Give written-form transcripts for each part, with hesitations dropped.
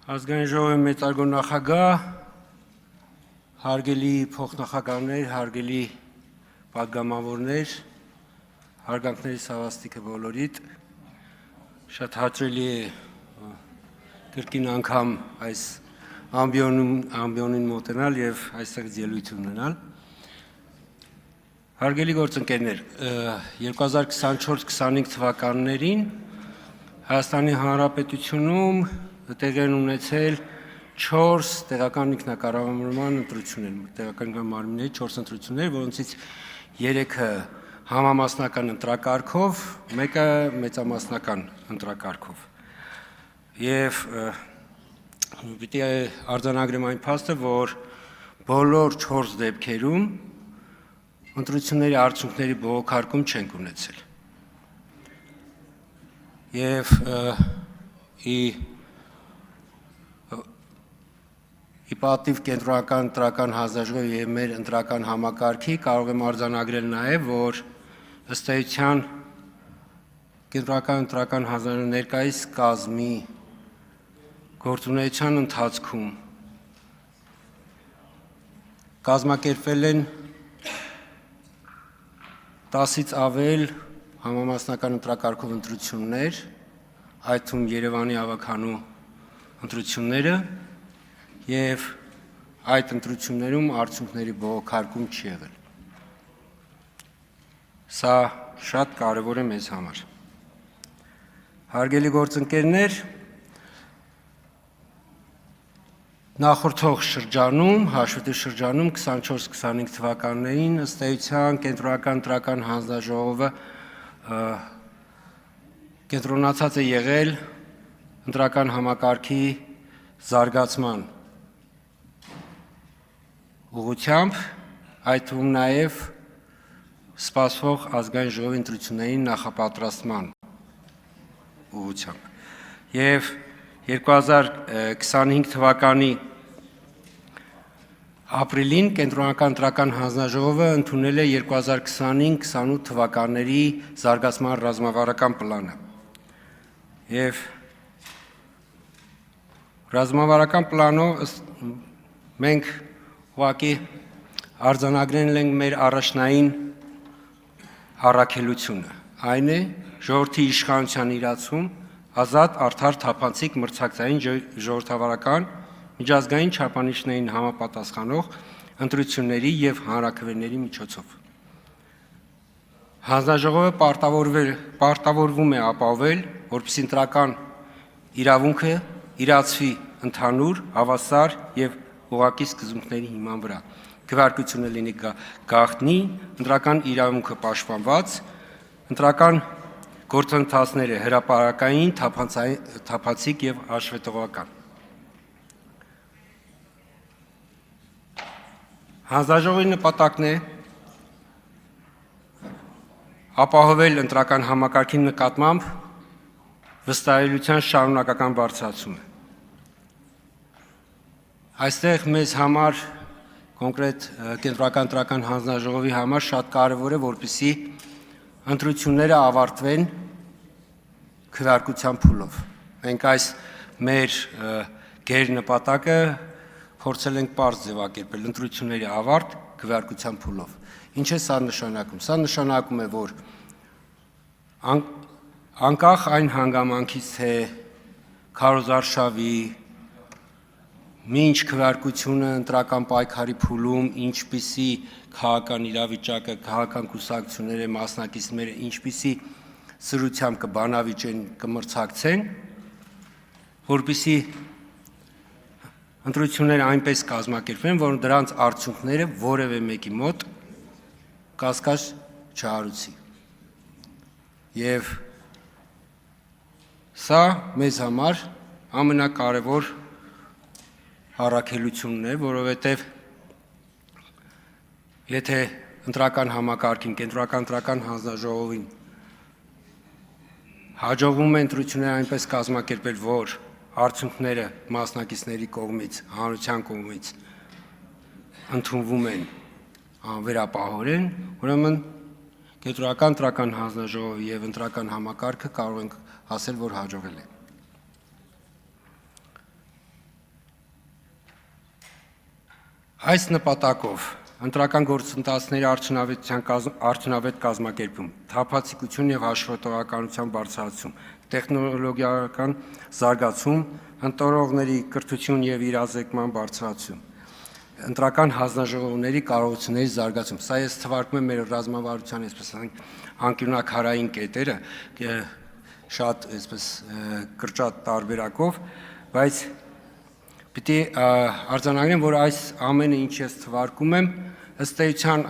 Ազգային ժողովի մեծարգո նախագահ, հարգելի փոխնախագահներ, հարգելի պատգամավորներ, հարգանքներիս հավաստիքը բոլորիդ, շատ հաճելի է կրկին անգամ այս ամբիոնին մոտենալ և այստեղ ելույթ ունենալ։ Հարգելի գործընկերներ, 2024-25 թվականներին Հայաստանի Հանրապետությունում տեղի են ունեցել 4 տեղական ինքնակառավարման ընտրություններ, տեղական մարմինների 4 ընտրություններ, որոնցից 3-ը համամասնական ընտրակարգով, 1-ը մեծամասնական ընտրակարգով։ Եվ պիտի արձանագրեմ այն փաստը, որ բոլոր 4 դեպքերում ընտրությունների արդյունքների բողոքարկում չենք ունեցել։ Եվ ի պատիվ կենտրոնական ընտրական հանձնաժողովի և մեր ընտրական համակարգի կարող եմ արձանագրել նաև, որ ըստ էության կենտրոնական ընտրական հանձնաժողովի ներկայիս կազմի գործունեության ընթացքում կազմակերպվել են 10-ից ավել համամասնական ընտրակարգով ընտրություններ, այդ թվում Երևանի ավագանու ընտրությունները, և այդ ընտրություններում արդյունքների բողոքարկում չի եղել։ Սա շատ կարևոր է մեզ համար։ Հարգելի գործընկերներ, նախորդող շրջանում, հաշվետու շրջանում 24-25 թվականներին ըստ էության կենտրոնական ընտրական հանձնաժողովը կենտրոնացած է եղել ընտրական համակարգի զարգացման ուղղությամբ, այդ թվում նաև սպասվող ազգային ժողովի ընտրությունների նախապատրաստման ուղղությամբ։ Եվ 2025 թվականի ապրիլին կենտրոնական ընտրական հանձնաժողովը ընդունել է 2025-28 թվականների զարգացման ռազմավարական պլանը։ Եվ ռազմավարական պլանով մենք ուղղակի արձանագրել ենք մեր առաջնային առաքելությունը, այն է ժողովրդի իշխանության իրացում, ազատ, արդար, թափանցիկ, մրցակցային, ժողովրդավարական, միջազգային չափանիշներին համապատասխանող ընտրությունների և հանրաքվեների միջոցով։ Հանձնաժողովը պարտավորվում է ապահովել, որպեսզի ընտրական իրավունքը իրացվի ընդհանուր, հավասար և ուղղակի սկզբունքների հիման վրա, քվեարկությունը լինի գաղտնի, ընտրական իրավունքը պաշտպանված, ընտրական գործընթացները հրապարակային, թափանցիկ և հաշվետվողական։ Հանձնաժողովի նպատակն է ապահովել ընտրական համակարգի նկատմամբ վստահելիության շարունակական բարձրացումը։ Այստեղ մեզ համար, կոնկրետ կենտրոնական ընտրական հանձնաժողովի համար շատ կարևոր է, որպեսզի ընտրությունները ավարտվեն քվեարկության փուլով։ Մենք այս մեր գերնպատակը փորձել ենք պարզ ձևակերպել՝ ընտրությունների ավարտ քվեարկության փուլով։ Ինչ է սա նշանակում։ Սա նշանակում է, որ անկախ այն հանգամանքից, թե քարոզարշավի, մինչ քվեարկությունը ընտրական պայքարի փուլում ինչպիսի քաղաքական իրավիճակը, քաղաքական կուսակցությունները, մասնակիցները ինչպիսի սրությամբ կբանավիճեն, կմրցակցեն, որպեսզի ընտրությունները այնպես կազմակերպվեն, որ դրանց արդյունքները որևէ մեկի մոտ կասկած չհարուցի։ Եվ սա մեզ համար ամենակարևոր առաքելությունն է, որովհետև եթե ընտրական համակարգին, կենտրոնական ընտրական հանձնաժողովին հաջողվում է ընտրությունները այնպես կազմակերպել, որ արդյունքները մասնակիցների կողմից, հանրության կողմից ընդունվում են անվերապահորեն, ուրեմն կենտրոնական ընտրական հանձնաժողովի և ընտրական համակարգը կարող ենք ասել, որ հաջողել է։ Այս նպատակով ընտրական գործընթացների արդյունավետ կազմակերպում, թափանցիկություն եւ հաշվետվողականության բարձրացում, տեխնոլոգիական զարգացում, ընտրողների կրթություն եւ իրազեկման բարձրացում, ընտրական հանձնաժողովների կարողությունների զարգացում։ Սա ես թվարկում եմ մեր ռազմավարության այսպես անկյունաքարային կետերը շատ այսպես կրճատ տարբերակով, բայց պիտի արձանագրեմ, որ այս ամենը ինչ ես թվարկում եմ, ըստ էության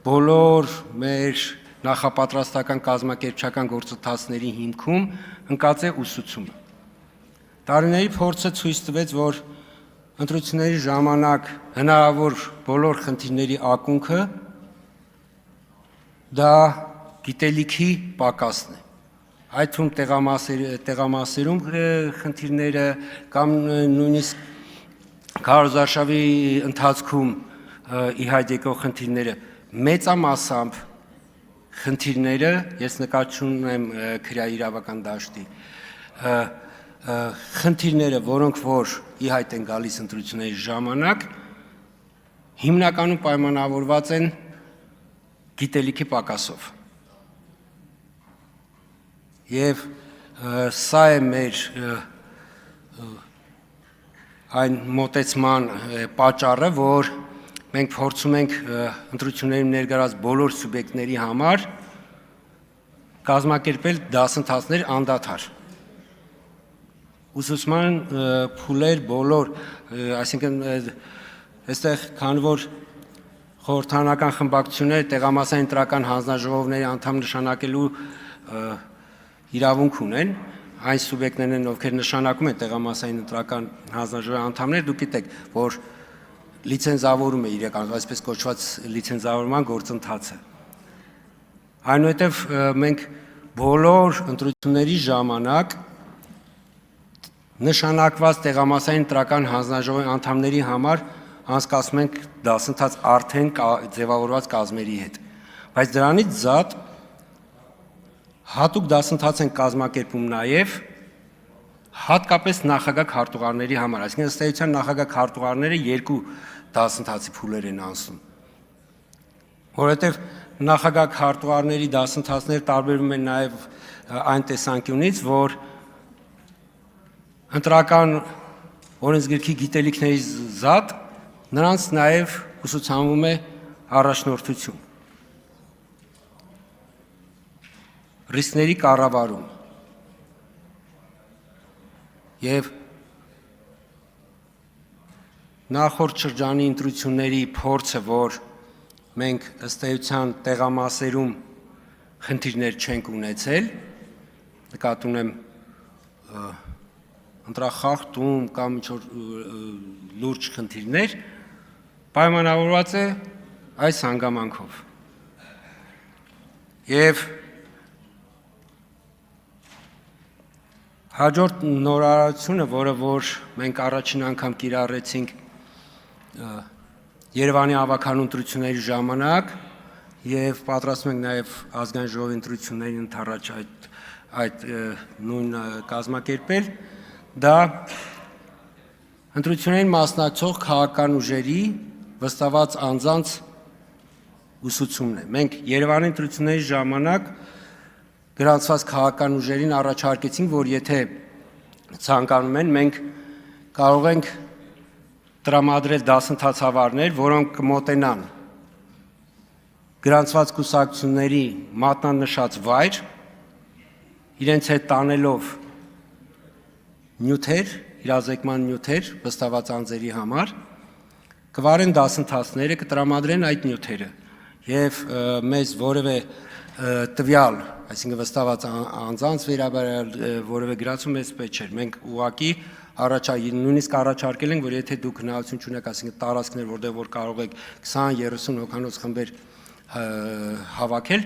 բոլոր մեր նախապատրաստական կազմակերպչական գործընթացների հիմքում ընկած է ուսուցումը։ Տարիների փորձը ցույց տվեց, որ ընտրությունների ժամանակ հնարավոր բոլոր խնդիրների ակունքը դա գիտելիքի պակասն է։ Այդ թվում տեղամասերում խնդիրները կամ նույնիսկ քարոզարշավի ընթացքում ի հայտ եկող խնդիրները մեծամասամբ խնդիրները, ես նկատի ունեմ քրեաիրավական դաշտի խնդիրները, որոնք որ ի հայտ են գալիս ընտրությունների ժամանակ, հիմնականում պայմանավորված են գիտելիքի պակասով։ Եվ սա է մեր այն մոտեցման պատճառը, որ մենք փորձում ենք ընտրություններում ներգրաված բոլոր սուբյեկտների համար կազմակերպել դասընթացներ անդադար։ Ուսուցման փուլեր բոլոր, այսինքն այստեղ քանի որ խորհրդարանական խմբակցությունները տեղամասային ընտրական հանձնաժողովների անդամ նշանակելու իրավունք ունեն, այն սուբյեկտներն են, ովքեր նշանակում են տեղամասային ընտրական հանձնաժողովի անդամներ, դուք գիտեք, որ լիցենզավորում է իրականացվում, այսպես կոչված լիցենզավորման գործընթացը։ Այնուհետև մենք բոլոր ընտրությունների ժամանակ նշանակված տեղամասային ընտրական հանձնաժողովի անդամների համար անցկացնում ենք դասընթաց արդեն ձևավորված կազմերի հետ։ Բայց դրանից զատ հատուկ դասընթաց են կազմակերպում նաև հատկապես նախագահ քարտուղարների համար, այսինքն ըստ էության նախագահ քարտուղարները երկու դասընթացի փուլեր են անցնում, որովհետև նախագահ քարտուղարների դասընթացները տարբերվում են նաև այն տեսանկյունից, որ ընտրական օրենսգրքի գիտելիքների զատ նրանց նաև ուսուցանվում է առաջնորդություն, ռիսկների կառավարում եւ նախորդ շրջանի ընտրությունների փորձը, որ մենք ըստ էության տեղամասերում խնդիրներ չենք ունեցել, նկատի ունեմ ընտրախախտում կամ ինչ-որ լուրջ խնդիրներ, պայմանավորված է այս հանգամանքով։ Եվ հաջորդ նորարարությունը, որը որ մենք առաջին անգամ կիրառեցինք Երևանի ավագանու ընտրությունների ժամանակ եւ պատրաստում ենք նաեւ ազգային ժողովի ընտրությունների ընդառաջ այդ նույն կազմակերպել, դա ընտրություններին մասնակցող քաղաքական ուժերի վստահված անձանց ուսուցումն է։ Մենք Երևանի ընտրությունների ժամանակ գրանցված քաղաքական ուժերին առաջարկեցինք, որ եթե ցանկանում են, մենք կարող ենք տրամադրել դասընթացավարներ, որոնք կմոտենան գրանցված կուսակցությունների մատնանշած վայր, իրենց հետ տանելով նյութեր, իրազեկման նյութեր վստահված անձերի համար, կվարեն դասընթացները, կտրամադրեն այդ նյութերը եւ մեզ որևէ տվյալ, այսինքն վստահված անձանց վերաբերյալ որևէ գրացում մեզ պետք չէր։ Մենք ուղղակի նույնիսկ առաջարկել ենք, որ եթե դուք հնարավորություն չունեք, այսինքն տարածքներ, որտեղ որ կարող եք 20-30 հոգանոց խմբեր հավաքել,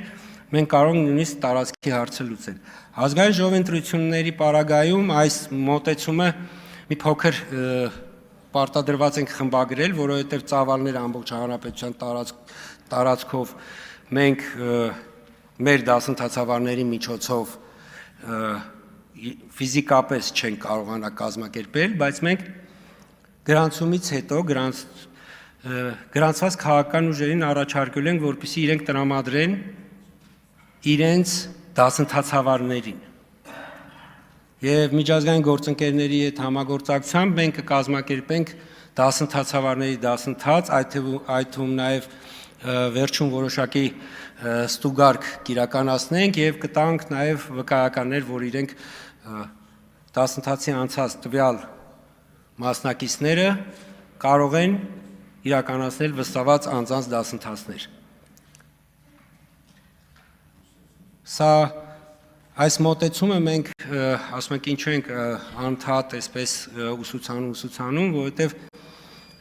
մենք կարող ենք նույնիսկ տարածքի հարցը լուծել։ Ազգային ժողովի ընտրությունների պարագայում այս մոտեցումը մի փոքր պարտադրված ենք խմբագրել, որովհետև ծավալները ամբողջ հանրապետության տարածքով մենք մեր դասընթացավարների միջոցով ֆիզիկապես չենք կարողանա կազմակերպել, բայց մենք գրանցումից հետո, գրանցված քաղաքական ուժերին առաջարկել ենք, որպեսզի իրենք տրամադրեն իրենց դասընթացավարներին։ Եվ միջազգային գործընկերների հետ համագործակցությամբ մենք կկազմակերպենք դասընթացավարների դասընթաց, այդ թվում նաև վերջում որոշակի ստուգարք կիրականացնենք եւ կտանք նաև վկայականներ, որ իրենք դասընթացի անցած տվյալ մասնակիցները կարող են իրականացնել վստահված անձանց դասընթացներ։ Սա այս մոտեցումը մենք ասում ենք ինչու ենք անդադ այսպես ուսուցանում, որովհետև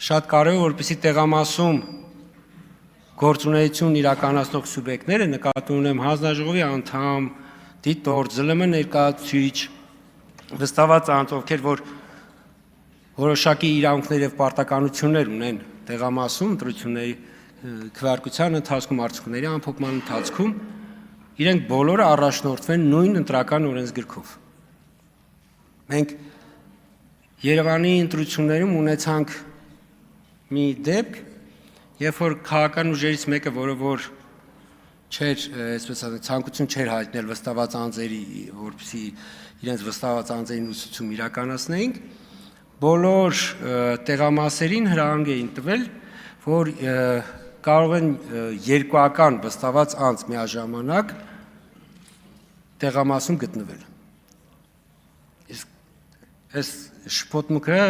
շատ կարևոր որպեսզի տեղամասում գործունեություն իրականացնող սուբյեկտները, նկատի ունեմ հանձնաժողովի անդամ, դիտորդ, ԶԼՄ ներկայացուցիչ, վստահված անձ, ովքեր որ որոշակի իրավունքներ եւ պարտականություններ ունեն տեղամասում ընտրությունների քվեարկության ընթացքում, արդյունքների ամփոփման ընթացքում, իրենք բոլորը առաջնորդվեն նույն ընտրական օրենսգրքով։ Մենք Երևանի ընտրություններում ունեցանք մի դեպք, երբ որ քաղաքական ուժերից մեկը, որը որ չէր, այսպես ասած, ցանկություն չէր հայտնել վստահված անձերի, որպեսզի իրենց վստահված անձերին ուսուցում իրականացնեին, բոլոր տեղամասերին հրահանգ էին տվել, որ կարող են երկուական վստահված անձ միաժամանակ տեղամասում գտնվել։ Իսկ այս շփոթմունքը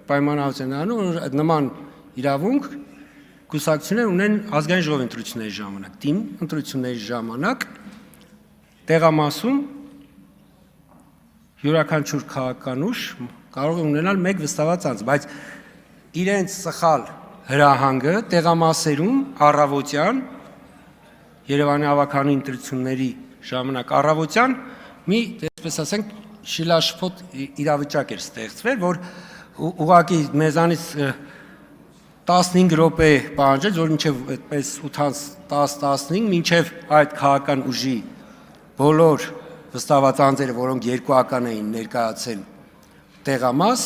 պայմանավորություն անում, որ նման իրավունք կուսակցություններ ունեն ազգային ժողովի ընտրությունների ժամանակ, թիմ ընտրությունների ժամանակ տեղամասում յուրաքանչյուր քաղաքական ուժ կարող է ունենալ մեկ վստահված անձ, բայց իրենց սխալ հրահանգը տեղամասերում առավոտյան Երևանի ավագանի ընտրությունների ժամանակ առավոտյան մի, այսպես ասենք, շիլաշփոթ իրավիճակ էր ստեղծվել, որ ուղղակի մեզանից 15 րոպե պահանջեց, որ մինչև այդպես 8:10-15 մինչև այդ քաղաքական ուժի բոլոր վստահված անձերը, որոնք երկուական էին ներկայացել տեղամաս,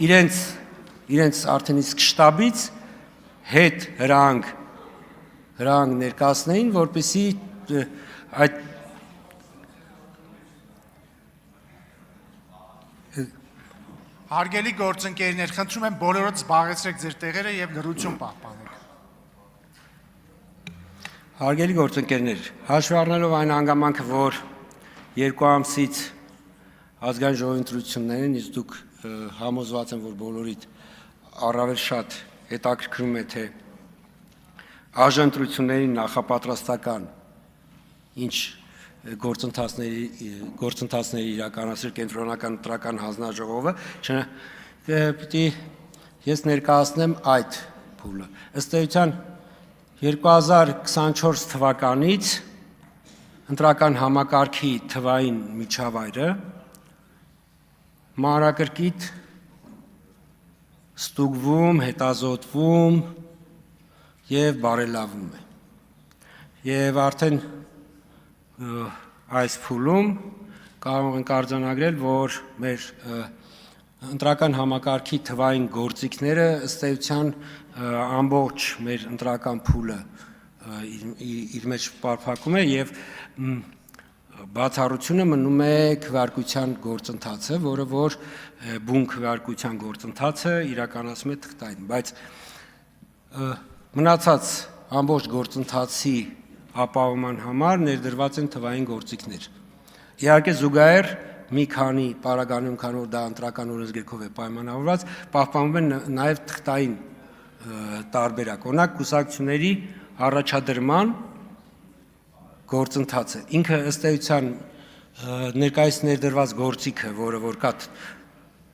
իրենց արդեն իսկ շտաբից հետ հրահանգ ներկայացնեին, որպեսզի այդ Հարգելի գործընկերներ, խնդրում եմ բոլորդ զբաղեցրեք ձեր տեղերը եւ լռություն պահպանեք։ Հարգելի գործընկերներ, հաշվի առնելով այն հանգամանքը, որ 2 ամսից ազգային ժողովի ընտրություններն, իսկ դուք համոզված եմ, որ բոլորիդ առավել շատ հետաքրքրում է, թե ԱԺ նախապատրաստական ինչ գործընթացների իրականացրել կենտրոնական ընտրական հանձնաժողովը, պիտի ես ներկայացնեմ այդ փուլը։ Ըստ էության 2024 թվականից ընտրական համակարգի թվային միջավայրը մանրակրկիտ ստուգվում, հետազոտվում եւ բարելավում է։ Եվ արդեն այս փուլում կարող ենք արձանագրել, որ մեր ընտրական համակարգի թվային գործիքները ըստ էության ամբողջ մեր ընտրական փուլը իր մեջ պարփակում է եւ բացառությունը մնում է քվեարկության գործընթացը, որը որ բուն քվեարկության գործընթացը իրականացում է թղթային, բայց մնացած ամբողջ գործընթացի ապահովման համար ներդրված են թվային գործիքներ։ Իհարկե զուգահեռ մի քանի պարագայում, քանի որ դա ընտրական օրենսգրքով է պայմանավորված, պահպանվում են նաև թղթային տարբերակ։ Օրինակ կուսակցությունների առաջադրման գործընթացը ինքը ըստ էության ներկայիս ներդրված գործիքը, որը որ կա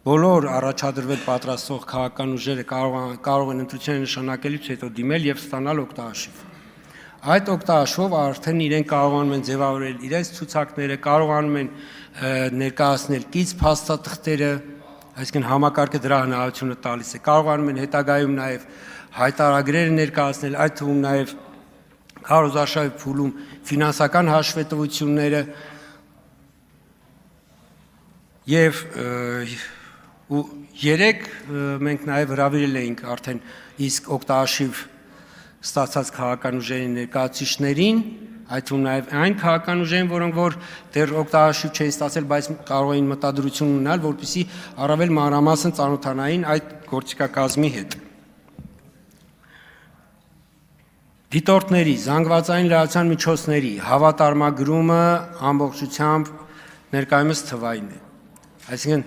բոլոր առաջադրվել պատրաստող քաղաքական ուժերը կարող են ընտրությունների նշանակելուց հետո դիմել եւ ստանալ օգտահաշիվ։ Այդ օգտահաշվով արդեն իրենք կարողանում են ձևավորել իրենց ցուցակները, կարողանում են ներկայացնել կից փաստաթղթերը, այսինքն համակարգը դրա հնարավորությունը տալիս է, կարողանում են հետագայում նաև հայտարարագրեր ներկայացնել, այդ թվում նաև քարոզարշավի փուլում ֆինանսական հաշվետվությունները եւ ու երեք մենք նաև հրավիրել էինք արդեն իսկ օգտարշիվ ստացած քաղաքական ուժերի ներկայացուցիչներին, այդ թվում նաև այն քաղաքական ուժերին, որոնք որ դեռ օգտարշիվ չէին ստացել, բայց կարող էին մտադրություն ունենալ, որպեսզի առավել մանրամասն ծանոթանային այդ գործիքակազմի հետ։ Դիտորդների, զանգվածային լրատվության միջոցների հավատարմագրումը ամբողջությամբ ներկայումս թվային է։ Այսինքն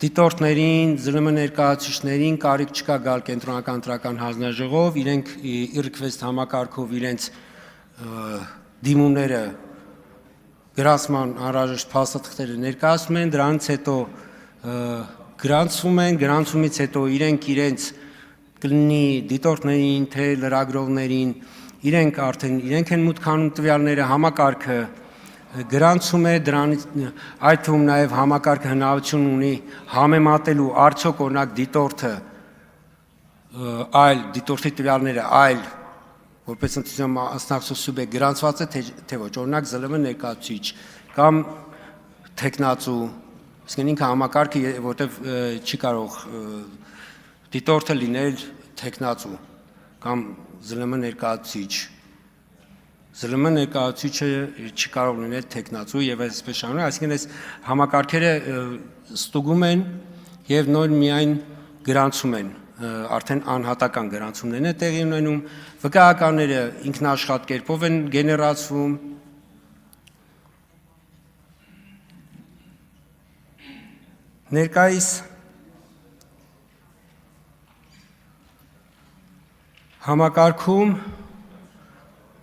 դիտորդներին, ԶԼՄ ներկայացուցիչներին կարիք չկա գալ կենտրոնական ընտրական հանձնաժողով, իրենք request համակարգով իրենց դիմումները գրանցման անհրաժեշտ փաստաթղթերը ներկայացնում են, դրանից հետո գրանցվում են, գրանցումից հետո իրենց կլինի դիտորդներին, թե լրագրողներին, իրենք են մուտք անում տվյալները, համակարգը գրանցում է, դրանից այդ թվում նաև համակարգը հնարավորություն ունի համեմատելու արդյոք օրինակ դիտորդի տվյալները այլ որպես ընտրության մասնակցող սուբյեկտ գրանցված է թե ոչ, օրինակ ԶԼՄ ներկայացուցիչ կամ թեկնածու, իսկ ինքը համակարգը որտեվ չի կարող դիտորդը լինել թեկնածու կամ ԶԼՄ ներկայացուցիչ, ԶԼՄ ներկայացուցիչը չի կարող լինել թեկնածու եւ այսպես շարունակ, այսինքն այս համակարգերը ստուգում են եւ նոր միայն գրանցում են, արդեն անհատական գրանցումներն է տեղի ունենում, վկայականները ինքնաշխատ կերպով են գեներացվում, ներկայիս համակարգում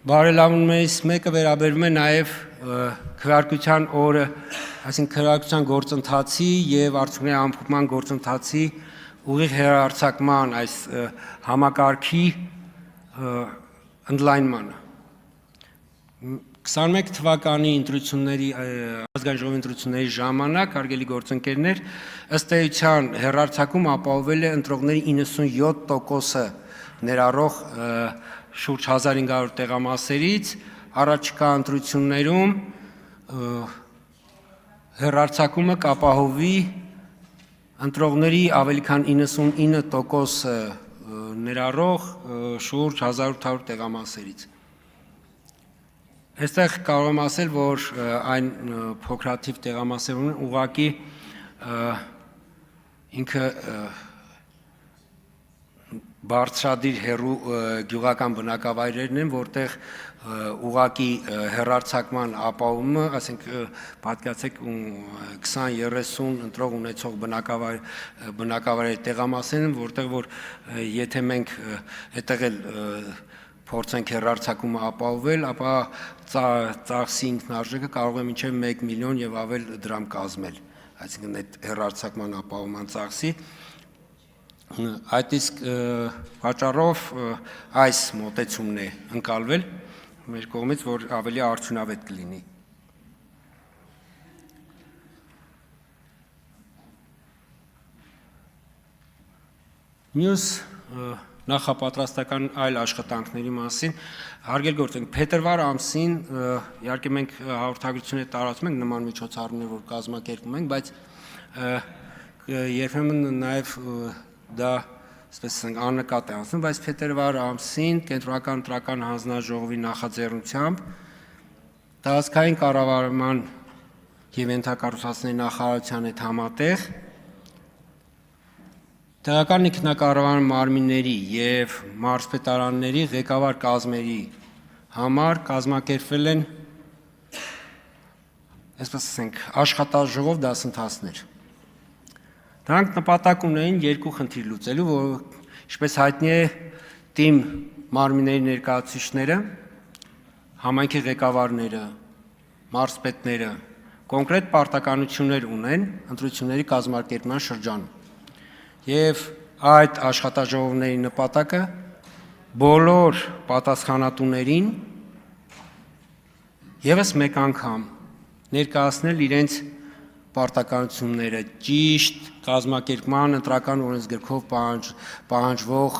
բարելավումներից մեկը վերաբերում է նաև քվեարկության օրը, այսինքն քվեարկության գործընթացի եւ արդյունքների ամփոփման գործընթացի ուղիղ հեռարձակման այս համակարգի ընդլայնմանը։ 21 թվականի ընտրությունների ազգային ժողովի ընտրությունների ժամանակ հարգելի գործընկերներ, ըստ էության հեռարձակում ապահովել է ընտրողների 97%-ը ներառող շուրջ 1500 տեղամասերից, առաջիկա ընտրություններում հեռարձակումը կապահովի ընտրողների ավելի քան 99%-ը ներառող շուրջ 1800 տեղամասերից։ Այստեղ կարող եմ ասել, որ այն փոքրաթիվ տեղամասերն ուղղակի ինքը բարձրադիր հեռու գյուղական բնակավայրերն են, որտեղ ուղղակի հեռարձակման ապահովումը, ասենք պատկերացեք 20-30 ընտրող ունեցող բնակավայրերի տեղամասերն են, որտեղ որ եթե մենք այդտեղ էլ փորձենք հեռարձակումը ապահովել, ապա ծախսի ինքնարժեքը կարող է մինչև 1 միլիոն եւ ավել դրամ կազմել, այսինքն այդ հեռարձակման ապահովման ծախսի։ Այդ իսկ պատճառով այս մոտեցումն է ընկալվել մեր կողմից, որ ավելի արդյունավետ կլինի։ Մյուս նախապատրաստական այլ աշխատանքների մասին հարգել գործենք փետրվար ամսին իհարկե մենք հաղորդագրություններ տարածում ենք նման միջոցառումներ, որ կազմակերպում ենք, բայց երբեմն նաև դա այսպես ասենք աննկատ է անցնում, բայց փետրվար ամսին կենտրոնական ընտրական հանձնաժողովի նախաձեռնությամբ տարածքային կառավարման եւ ենթակառուցվածքների նախարարության հետ համատեղ տեղական ինքնակառավարման մարմինների եւ մարզպետարանների ղեկավար կազմերի համար կազմակերպվել են այսպես ասենք աշխատաժողով դասընթացներ։ Դրանք նպատակ ունեին երկու խնդիր լուծելու, որ ինչպես հայտնի է, թիմ մարմինների ներկայացուցիչները, համայնքի ղեկավարները, մարզպետները կոնկրետ պարտականություններ ունեն ընտրությունների կազմակերպման շրջանում։ Եվ այդ աշխատաժողովների նպատակը բոլոր պատասխանատուներին եւս մեկ անգամ ներկայացնել իրենց պարտականությունները ճիշտ կազմակերպման ընտրական օրենսգրքով պահանջվող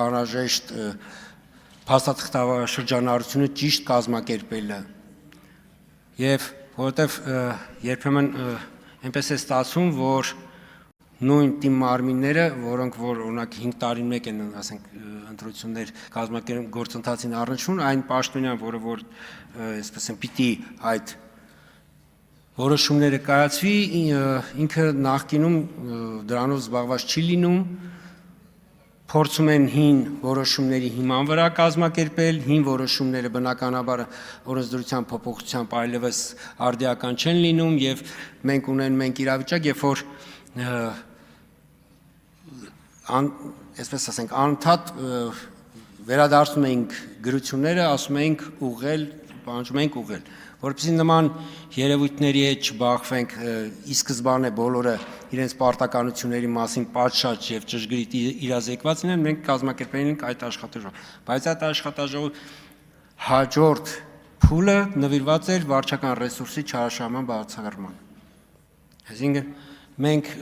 անհրաժեշտ փաստաթղթաշրջանառությունը ճիշտ կազմակերպելը եւ որովհետեւ երբեմն այնպես է ստացվում, որ նույն թիմ մարմինները, որոնք որ օրինակ 5 տարին մեկ են, ասենք, ընտրություններ կազմակերպում գործընթացին առնչվում, այն պաշտոնյան, որը որ այսպես են պիտի այդ որոշումները կայացվի, ինքը նախկինում դրանով զբաղված չի լինում, փորձում են հին որոշումների հիման վրա կազմակերպել, հին որոշումները բնականաբար օրենսդրության փոփոխությամբ այլևս արդիական չեն լինում եւ մենք ունենք իրավիճակ, երբ որ այսպես ասենք, անընդհատ վերադարձնում էինք գրությունները, ասում էինք ուղղել, պահանջում էինք ուղղել, որովհետեւ նման երևույթների հետ չբախվենք, ի սկզբանե բոլորը իրենց պարտականությունների մասին պատշաճ եւ ճշգրիտ իրազեկված լինեն, մենք կազմակերպել ենք այդ աշխատաժողով, բայց այդ աշխատաժողովի հաջորդ փուլը նվիրված էր վարչական ռեսուրսի չարաշահման բացառման։ Այսինքն մենք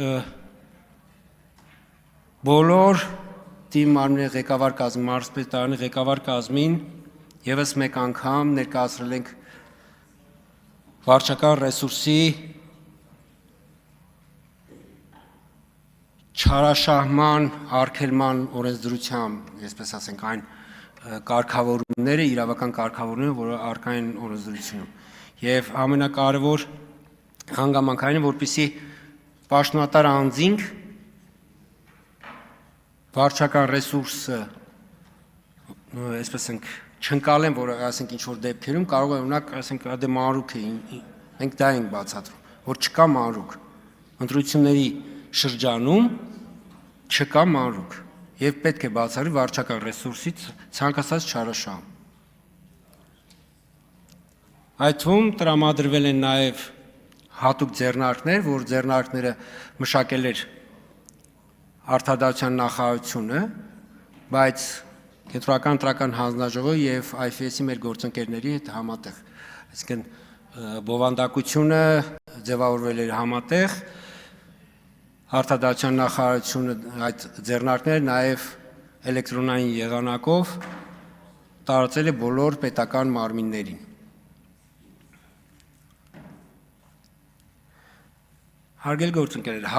բոլոր թիմ մարմինների ղեկավար կազմի, մարզպետարանի ղեկավար կազմին եւս մեկ անգամ ներկայացրել ենք վարչական ռեսուրսի չարաշահման, արգելման օրենսդրությամբ, այսպես ասենք, այն կարգավորումները, իրավական կարգավորումները, որը առկա են օրենսդրությունում։ Եվ ամենակարևոր հանգամանքն է, որպեսզի պաշտոնատար անձինք վարչական ռեսուրսը, այսպես ենք, չընկալեն, որ ասենք ինչ որ դեպքերում կարող է ունակ, ասենք, դե մանրուք է, մենք դա ենք բացատրում, որ չկա մանրուք։ Ընտրությունների շրջանում չկա մանրուք եւ պետք է բացառի վարչական ռեսուրսից ցանկացած չարաշահում։ Այդ թվում տրամադրվել են նաեւ հատուկ ձեռնարկներ, որ ձեռնարկները մշակել էր Արտադատության նախարարությունը, բայց Կենտրոնական ընտրական հանձնաժողովը եւ IFS-ի մեր գործընկերների հետ համատեղ, այսինքն բովանդակությունը ձևավորվել էր համատեղ, Արտադատության նախարարությունը այդ ձեռնարկները նաեւ էլեկտրոնային եղանակով տարածել է բոլոր պետական մարմիններին։ Հարգելի գործընկերներ,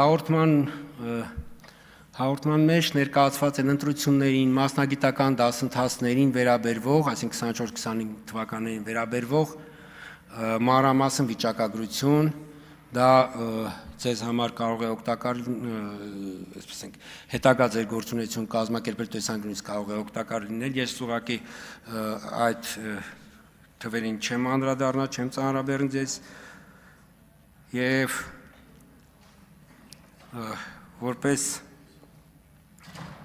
հաղորդման մեջ ներկայացված են ընտրություններին, մասնագիտական դասընթացներին վերաբերվող, այսինքն 24-25 թվականներին վերաբերվող մանրամասն վիճակագրություն, դա ձեզ համար կարող է օգտակար, այսպես ենք, հետագա ձեր գործունեություն կազմակերպել տեսանկյունից կարող է օգտակար լինել, ես ուղղակի այդ թվերին չեմ անդրադառնա, չեմ ծանրաբեռնի ձեզ եւ որպես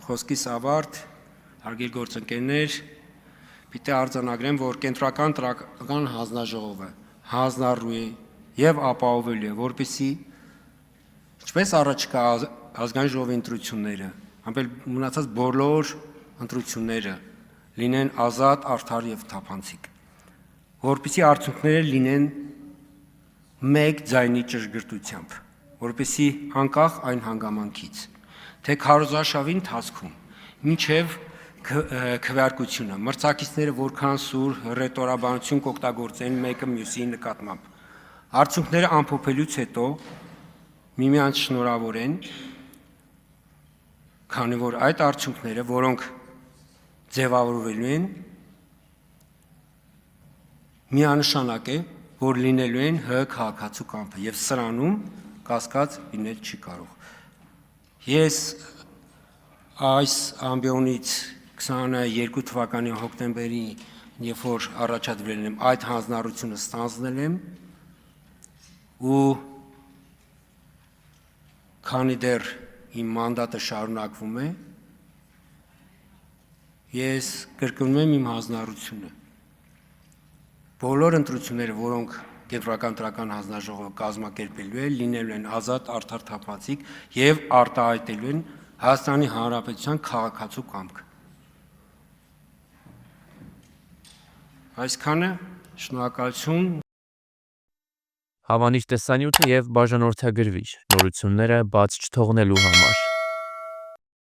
խոսքիս ավարտ, հարգելի գործընկերներ, պիտի արձանագրեմ, որ Կենտրոնական ընտրական հանձնաժողովը հանձնառու է եւ ապահովելու է, որպեսզի ինչպես առաջիկա ազգային ժողովի ընտրությունները, համբել մնացած բոլոր ընտրությունները լինեն ազատ, արդար եւ թափանցիկ, որպեսզի արդյունքները լինեն մեկ ձայնի ճշգրտությամբ, որպեսզի անկախ այն հանգամանքից, թե քարոզարշավի ընթացքում մինչև քվեարկությունը մրցակիցները որքան սուր ռետորաբանություն կօգտագործեն մեկը մյուսի նկատմամբ, արդյունքները ամփոփելուց հետո միմյանց շնորհավորեն, քանի որ այդ արդյունքները, որոնք ձևավորվելու են, միանշանակ է, որ լինելու են ՀՀ քաղաքացու կամքը եւ սրանում կասկած լինել չի կարող։ Ես այս ամբիոնից 22 թվականի հոկտեմբերի, երբ որ առաջադրել եմ այդ հանձնառությունը ստանձնել եմ ու քանի դեռ իմ մանդատը շարունակվում է, ես կրկնում եմ իմ հանձնառությունը։ Բոլոր ընտրությունները, որոնք Կենտրոնական ընտրական հանձնաժողովը կազմակերպելու է, լինելու են ազատ, արդար, թափանցիկ եւ արտահայտելու են Հայաստանի Հանրապետության քաղաքացու կամքը։ Այսքանը, շնորհակալություն։ Հավանիչ տեսանյութը եւ բաժանորդագրվիչ նորությունները բաց չթողնելու համար։